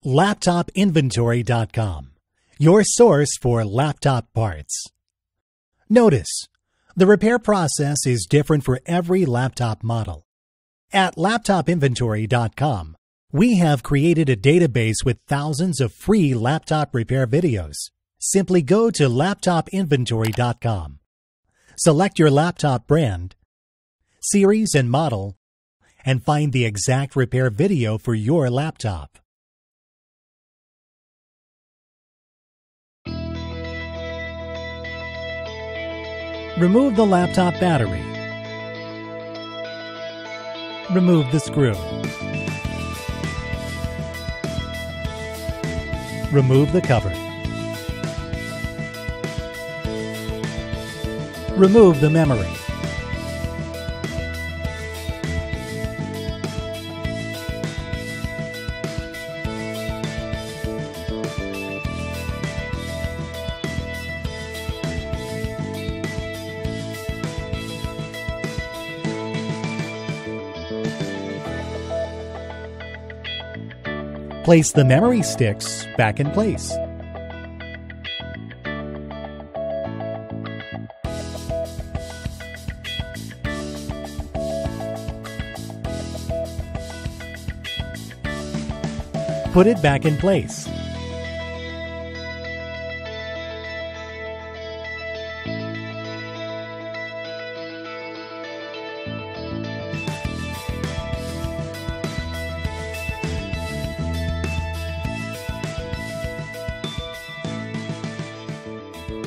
LaptopInventory.com, your source for laptop parts. Notice, the repair process is different for every laptop model. At LaptopInventory.com, we have created a database with thousands of free laptop repair videos. Simply go to LaptopInventory.com. Select your laptop brand, series and model, and find the exact repair video for your laptop. Remove the laptop battery. Remove the screw. Remove the cover. Remove the memory. Place the memory sticks back in place. Put it back in place.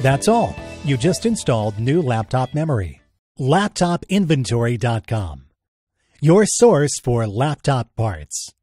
That's all. You just installed new laptop memory. LaptopInventory.com, your source for laptop parts.